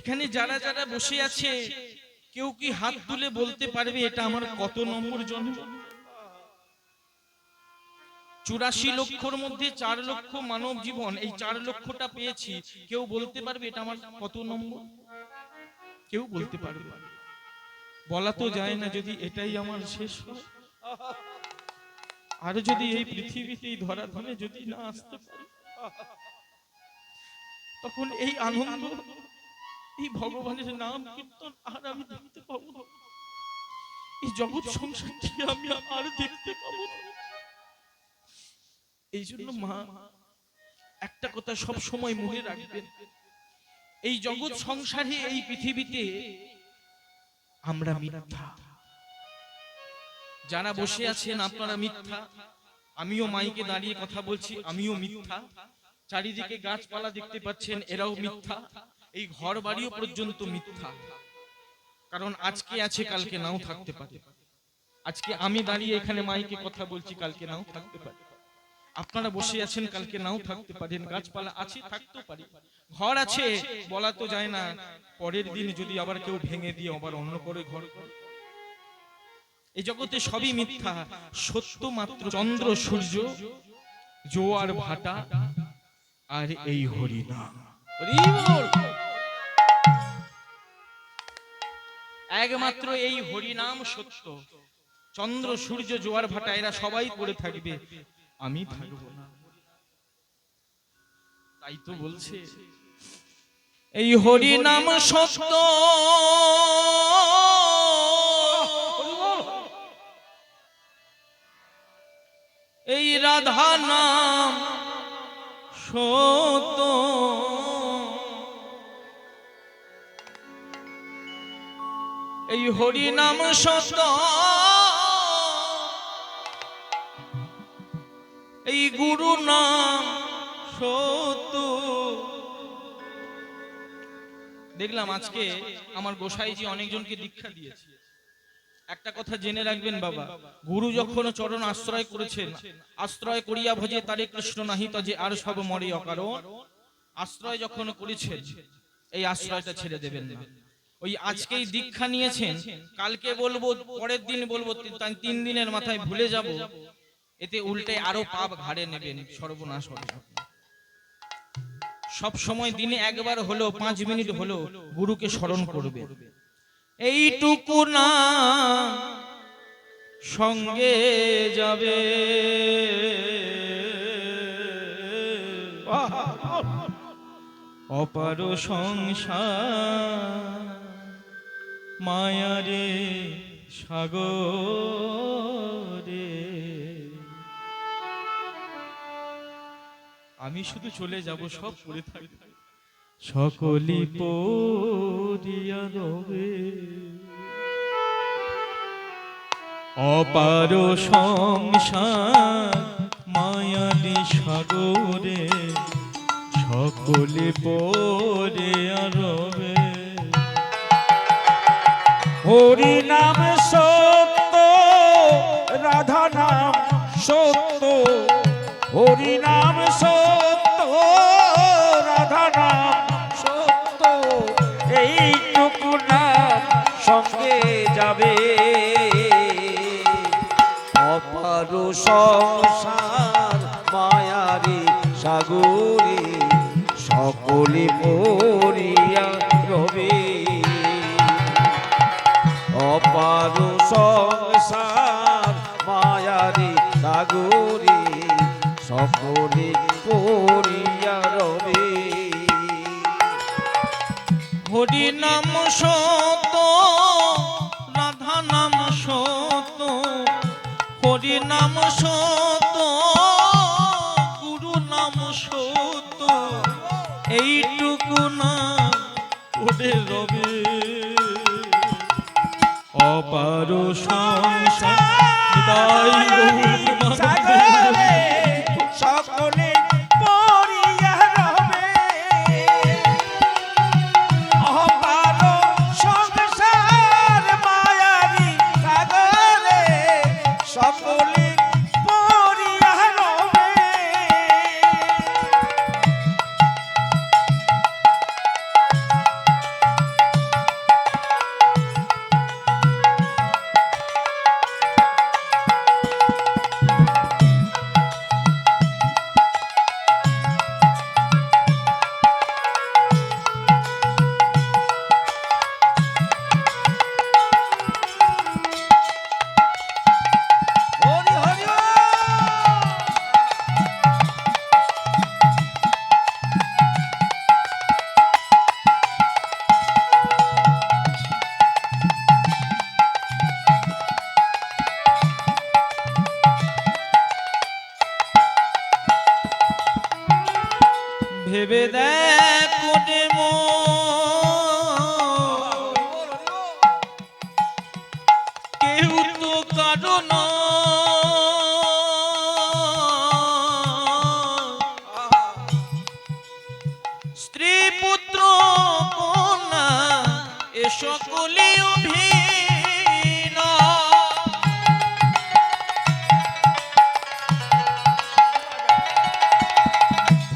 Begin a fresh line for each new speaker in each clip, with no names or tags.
এখানে যারা যারা বসে আছে কেউ কি হাত তুলে বলতে পারবে এটা আমার কত নম্বর জন্ম? 84 লক্ষর মধ্যে 4 লক্ষ মানব জীবন, এই 4 লক্ষটা পেয়েছি, কেউ বলতে পারবে এটা আমার কত নম্বর? কেউ বলতে পারবে? বলা তো যায় না যদি এটাই আমার শেষ হয়, আর যদি এই পৃথিবীতে এই ধরা ধরে যদি না আসতে পারি, তখন এই আনন্দ, এই ভগবানের নাম কীর্তন আর আমি দেখতে পাবো না, এই জগৎ সংসারটি আমি আর দেখতে পাবো না। এই জন্য মা একটা কথা সব সময় মনে রাখবেন, এই জগৎ সংসারে এই পৃথিবীতে আমরা মিথ্যা। যারা বসে আছেন আপনারা মিথ্যা, আমিও মাইকে দাঁড়িয়ে কথা বলছি আমিও মিথ্যা, চারিদিকে গাছপালা দেখতে পাচ্ছেন এরাও মিথ্যা, এই ঘর বাড়িও পর্যন্ত মিথ্যা। কারণ আজকে আছে কালকে নাও থাকতে পারে। আজকে আমি দাঁড়িয়ে এখানে মাইকে কথা বলছি, কালকে নাও থাকতে পারে। আপনারা বসে আছেন কালকে নাও থাকতে পারেন, গাছপালা আছে থাকতেও পারে, ঘর আছে বলা তো যায় না, পরের দিন যদি আবার কেউ ভেঙে দিয়ে আবার অন্য করে ঘর। এই জগতে সবই মিথ্যা, সত্য মাত্র চন্দ্র সূর্য জোয়ার ভাটা আর এই হরিনাম। একমাত্র এই হরিনাম সত্য, চন্দ্র সূর্য জোয়ার ভাটা এরা সবাই করে থাকবে, আমি থাকবো না। তাই তো বলছে এই হরিনাম সত্য, এই রাধা নাম সত্য, এই হরি নাম সত্য, এই গুরু নাম সত্য। দেখলাম আজকে আমার গোসাইজি অনেকজনকে দীক্ষা দিয়েছে। একটা কথা জেনে রাখবেন বাবা, গুরু যখন চরণ আশ্রয় করেছেন, আশ্রয় করিয়া ভজে তারে কৃষ্ণ নাহি তজে আর সব মরে অকারণ, আশ্রয় যখন করেছেন এই আশ্রয়টা ছেড়ে দেবেন না। ওই আজকেই দীক্ষা নিয়েছেন, কালকে বলবো পরের দিন বলবো 3 দিনের মাথায় ভুলে যাব, এতে উল্টে আরো পাপ ঘাড়ে নেবেন, সর্বনাশ হবে। সব সময় দিনে একবার হলো 5 মিনিট হলো গুরুকে স্মরণ করবে। এইটুকু না সঙ্গে যাবে, অপার সংসার মায়ারে সাগরে, আমি শুধু চলে যাব, সব পড়ে থাকবে, সকলি পড়িয়া রবে, অপার সংসার মায়ারি সাগরে, সকলে পড়িয়া রবে।
হরি নাম সত্য, রাধা নাম সত্য, হরি নাম সত্য, রাধা নাম সত্য, এইটুকু নাম সঙ্গে যাবে, অপার সংসার মায়ারি সাগরে, সকলে পড়িয়া রবে, অপার সংসার মায়ারি সাগরে, সকলে পড়িয়া রবে।
হরি নাম সত্য, রাধা নাম সত্য, হরি নাম সত্য, গুরু নাম সত্য, এইটুকু নাম ওরে রবে, অপার সংসার
সকলে পড়িয়া রবে, অপার সংসার মায়ারি সাগরে, সকলে পড়িয়া রবে।
সকলে অভিনয়।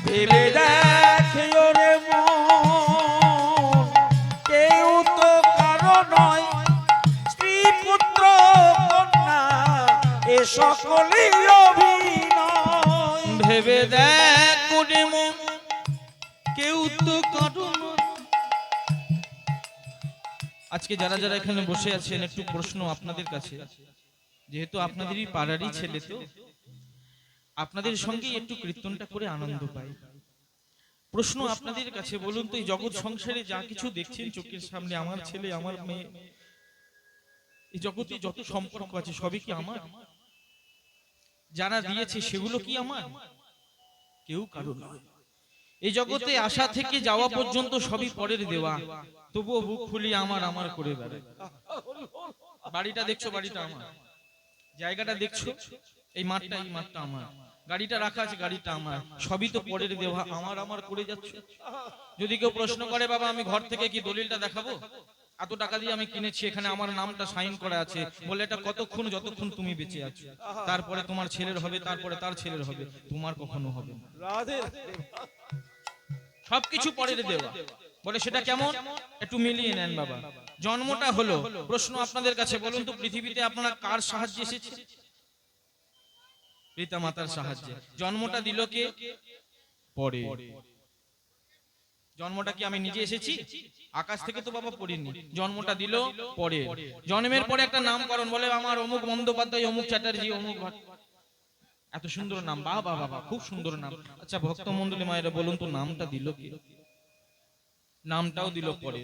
ভেবে দেখে ওরে মন, কেউ তো কারো নয়, স্ত্রী পুত্র কন্যা এ সকলেই অভিনয়।
ভেবে দেখ কোনে মন, কেউ তো কারো নয়। আজকে যারা যারা এখানে বসে আছেন, একটু প্রশ্ন আপনাদের কাছে, যেহেতু আপনাদেরই পাড়ারই ছেলে, তো আপনাদের সঙ্গে একটু কীর্তনটা করে আনন্দ পাই। প্রশ্ন আপনাদের কাছে, বলুন তো এই জগৎ সংসারে যা কিছু দেখছেন চোখের সামনে, আমার ছেলে, আমার মেয়ে, এই জগতে যত সম্পর্ক আছে সবই কি আমার? যারা দিয়েছে সেগুলো কি আমার? কেউ কারো না। এই জগতে আসা থেকে যাওয়া পর্যন্ত সবই পরের দেওয়া, তবুও বুক খুলি আমার আমার করে বেড়ায়। বাড়িটা দেখছো, বাড়িটা আমার। জায়গাটা দেখছো, এই মাঠটা, এই মাঠটা আমার। গাড়িটা রাখা আছে, গাড়িটা আমার। সবই তো পরের দেওয়া, আমার আমার করে যাচ্ছে। যদি কেউ প্রশ্ন করে, বাবা আমি ঘর থেকে কি দলিলটা দেখাবো, এত টাকা দিয়ে আমি কিনেছি, এখানে আমার নামটা সাইন করা আছে, বলে এটা কতক্ষণ, যতক্ষণ তুমি বেঁচে আছো, তারপরে তোমার ছেলের হবে, তারপরে তার ছেলের হবে, তোমার কখনো হবে না। সবকিছু পরের দেওয়া, বলে সেটা কেমন, একটু মিলিয়ে নেন বাবা। জন্মটা হলো, প্রশ্ন আপনাদের কাছে, বলুন তো পৃথিবীতে আপনারা কার সাহায্যে এসেছে? পিতা মাতার সাহায্যে। জন্মটা দিল কে? পরে। জন্মটা কি আমি নিজে এসেছি? আকাশ থেকে তো বাবা পড়িনি, জন্মটা দিল পরে। জন্মের পরে একটা নামকরণ, বলে আমার অমুক বন্দ্যোপাধ্যায়, অমুক চ্যাটার্জি, অমুক, এত সুন্দর নাম, বাবা বাবা খুব সুন্দর নাম। আচ্ছা ভক্ত মন্ডলী মায়েরা বলুন তো নামটা দিল কে? নামটাও দিল পরে।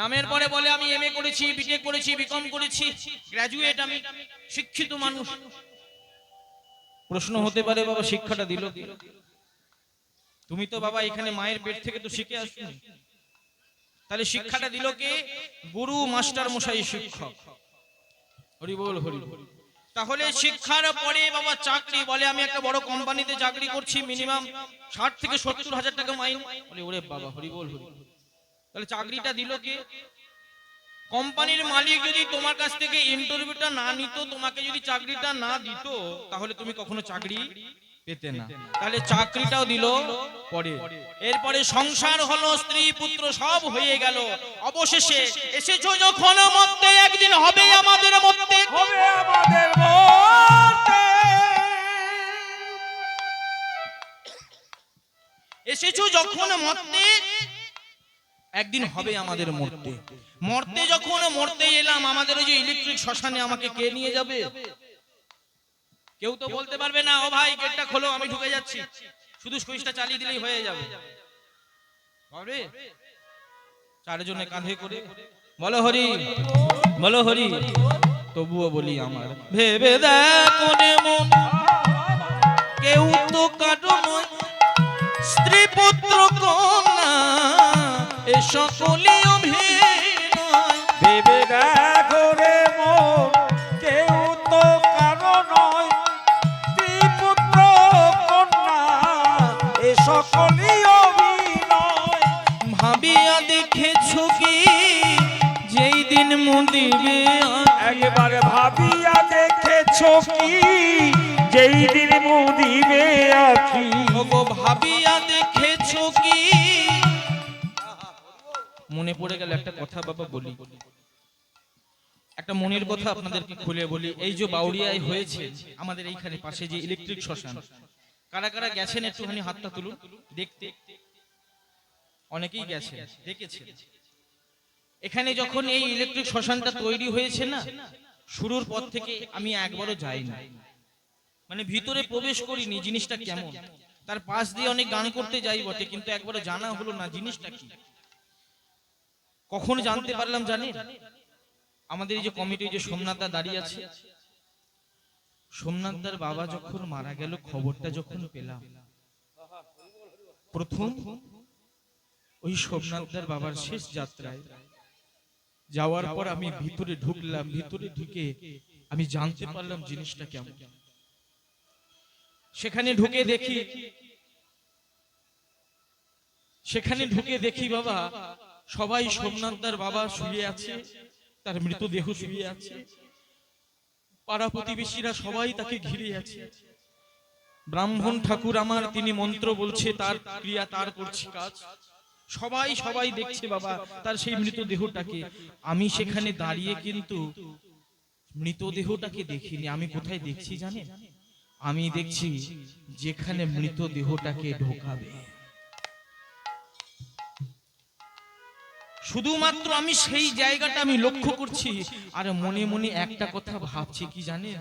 নামের পরে বলে আমি এমএ করেছি, বিটেক করেছি, বিকম করেছি, গ্রাজুয়েট, আমি শিক্ষিত মানুষ। প্রশ্ন হতে পারে বাবা শিক্ষাটা দিল কে? তুমি তো বাবা এখানে মায়ের পেট থেকে তো শিখে আসনি, তাহলে শিক্ষাটা দিল কে? গুরু, মাস্টার মশাই, শিক্ষক। হরি বল, হরি বল। তাহলে শিক্ষার পরে বাবা চাকরি, বলে আমি একটা বড় কোম্পানিতে চাকরি করছি, মিনিমাম 60 থেকে 70 হাজার টাকা মাইনে, বলে ওরে বাবা, হরি বল, হরি বল। তাহলে চাকরিটা দিল কে? কোম্পানির মালিক যদি তোমার কাছ থেকে ইন্টারভিউটা না নিত, তোমাকে যদি চাকরিটা না দিত, তাহলে তুমি কখনো চাকরি পেতে না। তাহলে চাকরিটাও দিল পরে। এরপরে সংসার হলো, স্ত্রী পুত্র সব হয়ে গেল, অবশেষে এসেছো যখন মধ্যে, একদিন হবে আমাদের মধ্যে,
হবে আমাদের মধ্যে।
এসেছো যখন মরতে, একদিন হবে আমাদের মরতে। মরতে যখন মরতে এলাম, আমাদের ওই যে ইলেকট্রিক শ্মশানে আমাকে কে নিয়ে যাবে? কেউ তো বলতে পারবে না, ও ভাই গেটটা খোলো আমি ঢুকে যাচ্ছি, শুধু সুইচটা চালিয়ে দিলেই হয়ে যাবে। বাবা চারজনে কাঁধে করে বলো হরি, বলো হরি। তবুও বলি আমার, ভেবে দেখো মন, কেউ তো কারো নয়, স্ত্রী পুত্র কন্যা এ সকলে অভিনয়।
ভেবে দেখো রে মন, কেউ তো কারো নয়, স্ত্রী পুত্র কন্যা এ সকলেই অভিনয়।
ভাবিয়া দেখেছো কি, যেই দিন মুদিবে,
একবার ভাবিয়া দেখেছো কি, যেই দিন মুদিবে আখি।
ওগো ভাবিয়া দেখেছো কি। মনে পড়ে গেল একটা কথা বাবা, বলি একটা মনের কথা আপনাদেরকে খুলে বলি। এই যে বাউরিয়ায় হয়েছে আমাদের এইখানে পাশে যে ইলেকট্রিক শ্মশান, কারা কারা গেছেন একটুখানি হাতটা তুলুন দেখতে। অনেকেই গেছে, দেখেছে। এখানে যখন এই ইলেকট্রিক শ্মশানটা তৈরি হয়েছে না, শুরুর পর থেকে আমি একবারও যাইনি, মানে ভিতরে প্রবেশ করিনি জিনিসটা কেমন। তার পাশ দিয়ে অনেক গান করতে যাই বটে, কিন্তু একবারও জানা হলো না জিনিসটা কি। কখন জানতে পারলাম জানেন? আমাদের এই যে কমিটি, যে সোমনাথদা দাঁড়িয়ে আছে, সোমনাথদার বাবা যখন মারা গেল, খবরটা যখন পেলাম, প্রথম ওই সোমনাথদার বাবার শেষ যাত্রায় যাওয়ার পর আমি ভিতরে ঢুকলাম। ভিতরে ঢুকে আমি জানতে পারলাম জিনিসটা কেমন। সেখানে ঢুকে দেখি বাবা সবাই সোমনাথদার বাবা শুয়ে আছে, তার মৃতদেহ শুয়ে আছে, পাড়া প্রতিবেশীরা সবাই তাকে ঘিরে আছে। ব্রাহ্মণ ঠাকুর আমার, তিনি মন্ত্র বলছে, তার ক্রিয়া তার করছে কাজ, সবাই সবাই দেখছে বাবা তার সেই মৃতদেহটাকে। আমি সেখানে দাঁড়িয়ে কিন্তু মৃতদেহটাকে দেখিনি। আমি কোথায় দেখছি জানেন? আমি দেখছি যেখানে মৃতদেহটাকে ঢোকাবে, শুধুমাত্র আমি সেই জায়গাটা আমি লক্ষ্য করছি, আর মনে মনে একটা কথা ভাবছি কি জানেন,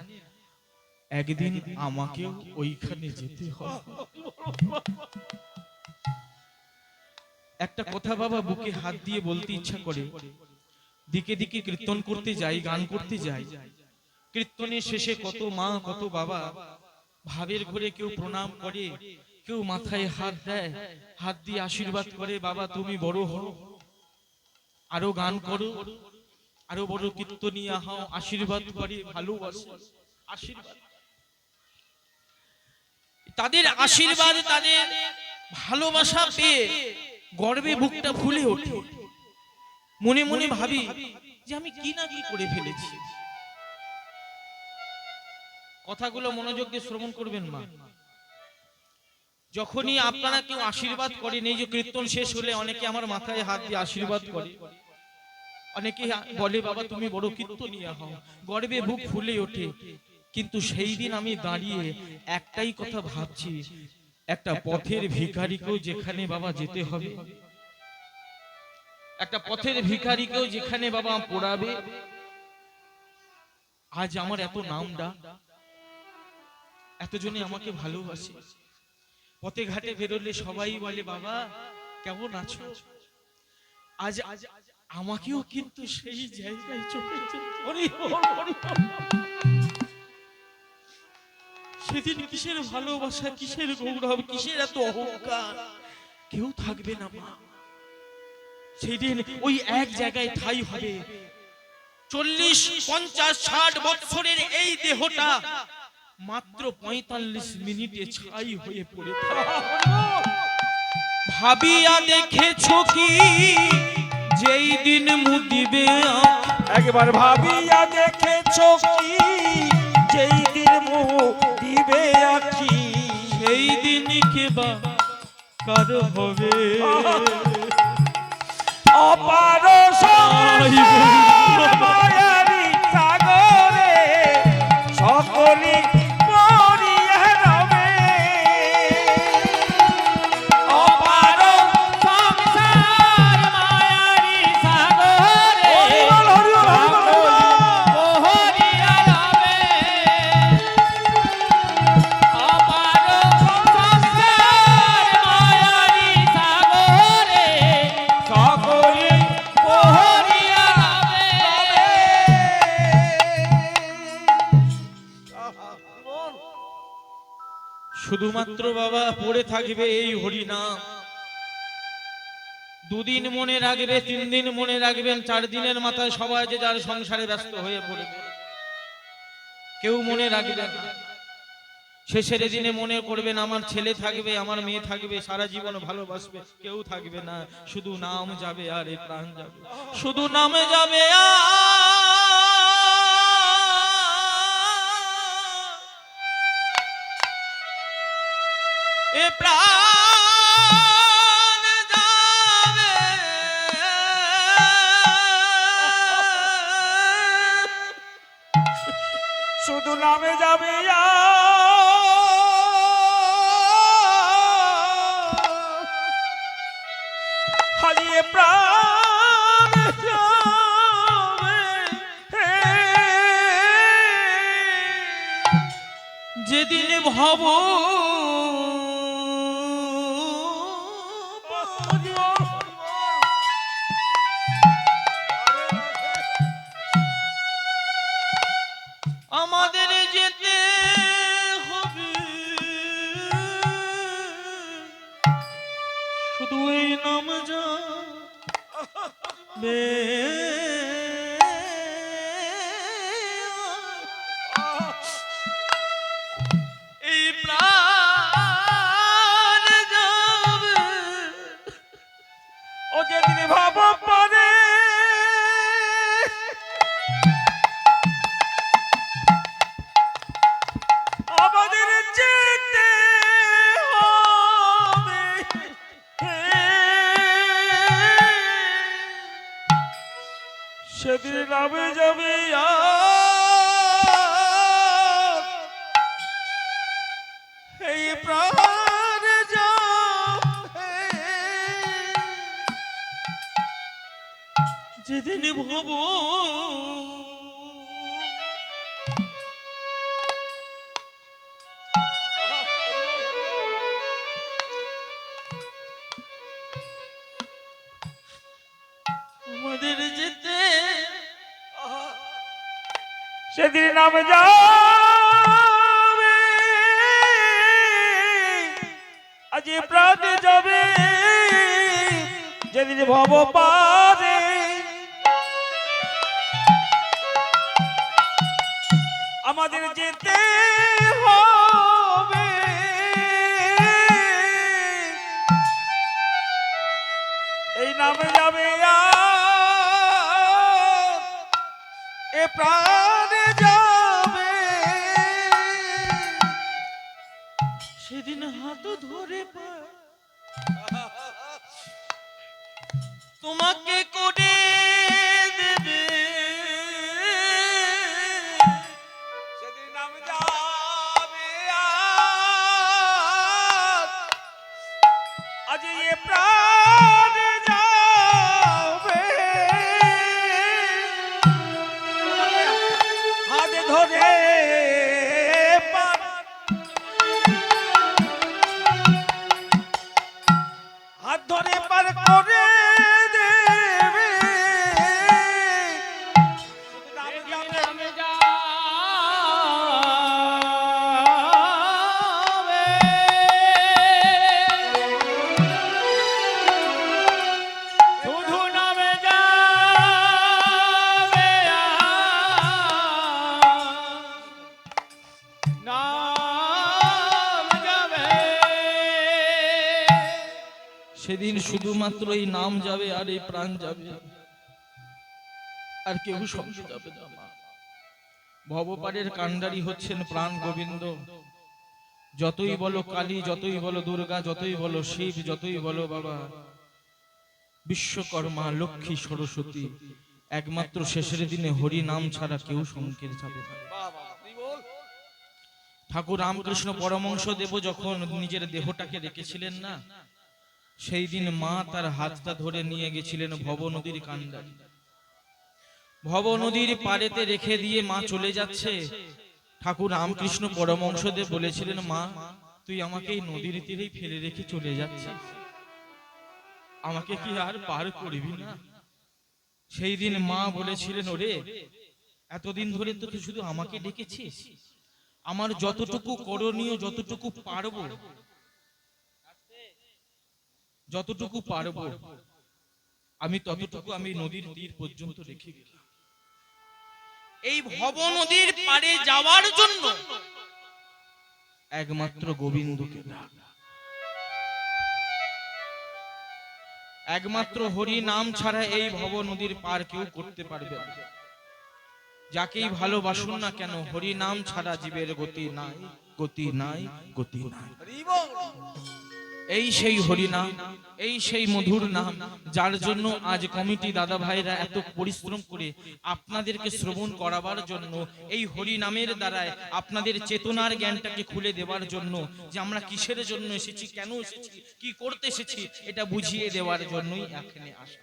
একদিন আমাকেও ওইখানে যেতে হবে। একটা কথা বাবা বুকে হাত দিয়ে বলতে ইচ্ছা করে। দিকে দিকে কীর্তন করতে যাই, গান করতে যাই, কীর্তনের শেষে কত মা কত বাবা ভাবের ঘরে কেউ প্রণাম করে, কেউ মাথায় হাত দেয়, হাত দিয়ে আশীর্বাদ করে, বাবা তুমি বড় হও, আরো গান করো, আরো বড় কীর্তনিয়া হও, আশীর্বাদ করে, ভালোবাসো, আশীর্বাদ। তাদের আশীর্বাদ, তাদের ভালোবাসা পেয়ে গর্বে বুকটা ফুলে ওঠে। মনে মনে ভাবি যে আমি কি না কি করে ফেলেছি। কথাগুলো মনোযোগ দিয়ে শ্রবণ করবেন মা। যখনই আপনারা কেউ আশীর্বাদ করেন, এই যে কীর্তন শেষ হলে অনেকে আমার মাথায় হাত দিয়ে আশীর্বাদ করে, অনেকে বলে বাবা তুমি বড় কীর্তনিয়া হও, গর্বে বুক ফুলে ওঠে। কিন্তু সেই দিন আমি দাঁড়িয়ে একটাই কথা ভাবছি, একটা পথের ভিখারিকেও যেখানে বাবা যেতে হবে, একটা পথের ভিখারিকেও যেখানে বাবা পড়াবে। আজ আমার এত নামটা, এতজনে আমাকে ভালোবাসে, পথে ঘাটে বেরোলে সবাই বলে বাবা কেমন আছো। আজ আমাকেও কিন্তু সেই জায়গায় চলে যেতে। সেদিন কিসের ভালোবাসা, কিসের গৌরব, কিসের এত অহংকার কেউ থাকবে না মা। সেদিন ওই এক জায়গায় ঠাই হবে। 40, 50, 60 বছরের এই দেহটা মাত্র 45 মিনিটে ছাই হয়ে পড়ে থাকবে। ভাবিয়া দেখেছো কি যেই দিন মুদিবে,
একবার ভাবিয়া দেখেছো কি যেই দিন মুদিবে আখি,
সেই দিন কে বা কার হবে
অপার সংসার মায়ারি সাগরে সকলি মরিয়া রবে। অপার সংসার মায়ারি সাগরে মরিয়া রবে। অপার সংসার মায়ারি সাগরে সকলি মরিয়া রবে।
শুধুমাত্র বাবা পড়ে থাকবে এই হরিনাম। 2 দিন মনে রাখবে, 3 দিন মনে রাখবেন, 4 দিনের মাথায় সবাই যে যার সংসারে ব্যস্ত হয়ে পড়বে, কেউ মনে রাখবে না। শেষের দিনে মনে করবেন আমার ছেলে থাকবে, আমার মেয়ে থাকবে, সারা জীবন ভালোবাসবে, কেউ থাকবে না। শুধু নাম যাবে আর এ প্রাণ যাবে, শুধু নামে যাবে এ প্রাণ যাবে।
শুধু নামে যাবে হারিয়ে প্রাণ যাবে।
যেদিন ভব আমাদের যেতে হবে, শুধু এই নাম যাবে। এই প্রাণ যাবে,
ও যেদিন ভাব সেদিন নামে যাবে
এই প্রাণ যাবে যেদিন ভব আমাদের যেতে
সেদিন নামে যাবে আজ এ প্রাণে যাবে যেদিন ভব পারে আমাদের যেতে হবে এই নামে যাবে এ প্রাণে যাবে
সেদিন হাত ধরে তোমাকে করে দেবে
সেদিন নামে যাবে আজ এ প্রাণে যাবে হাত ধরে হাত ধরে পার করে দেবে
নামে যাবে শুধু নামে যাবে নাম যাবে
সেদিন শুধুমাত্র এই নাম যাবে আর এই প্রাণ যাবে আর কেউ সঙ্গে যাবে না মা। ভবপারের কাণ্ডারি হচ্ছেন প্রাণ গোবিন্দ। যতই বলো কালী, যতই বলো দুর্গা, যতই বলো শিব, যতই বলো বাবা বিশ্বকর্মা, লক্ষ্মী, সরস্বতী, একমাত্র শেষের দিনে হরি নাম ছাড়া কেউ সঙ্গের যাবে না। ঠাকুর রামকৃষ্ণ পরমহংস দেব যখন নিজের দেহটাকে রেখেছিলেন না, সেই দিন মা তার হাতটা ধরে নিয়ে গেছিলেন ভব নদীর কাণ্ডারি। ভব নদীর পাড়েতে রেখে দিয়ে মা চলে যাচ্ছে। ঠাকুর রামকৃষ্ণ পরমহংসদেব বলেছিলেন, মা তুই আমাকে এই নদীর তীরেই ফেলে রেখে চলে যাচ্ছিস, আমাকে কি আর পার করবি না? সেই দিন মা বলেছিলেন, ওরে এতদিন ধরে তো তুই শুধু আমাকে ডেকেছিস, আমার যতটুকু করণীয়, যতটুকু পারবো, যতটুকু পারবো আমি ততটুকু আমি নদীর তীর পর্যন্ত রেখে গেলাম। এই ভব নদীর পাড়ে যাওয়ার জন্য একমাত্র গোবিন্দকে ডাক, একমাত্র হরি নাম ছাড়া এই ভব নদীর পার কেউ করতে পারবে না। যাকেই ভালোবাসুন না কেন, হরি নাম ছাড়া জীবের গতি নাই, গতি নাই, গতি নাই। এই সেই হরি নাম, এই সেই মধুর নাম, যার জন্য আজ কমিটি দাদা ভাইরা এত পরিশ্রম করে আপনাদেরকে শ্রবণ করাবার জন্য, এই হরি নামের দ্বারায় আপনাদের চেতনার জ্ঞানটাকে খুলে দেওয়ার জন্য, যে আমরা কিসের জন্য এসেছি, কেন এসেছি, কি করতে এসেছি, এটা বুঝিয়ে দেওয়ার জন্যই এখানে আসা।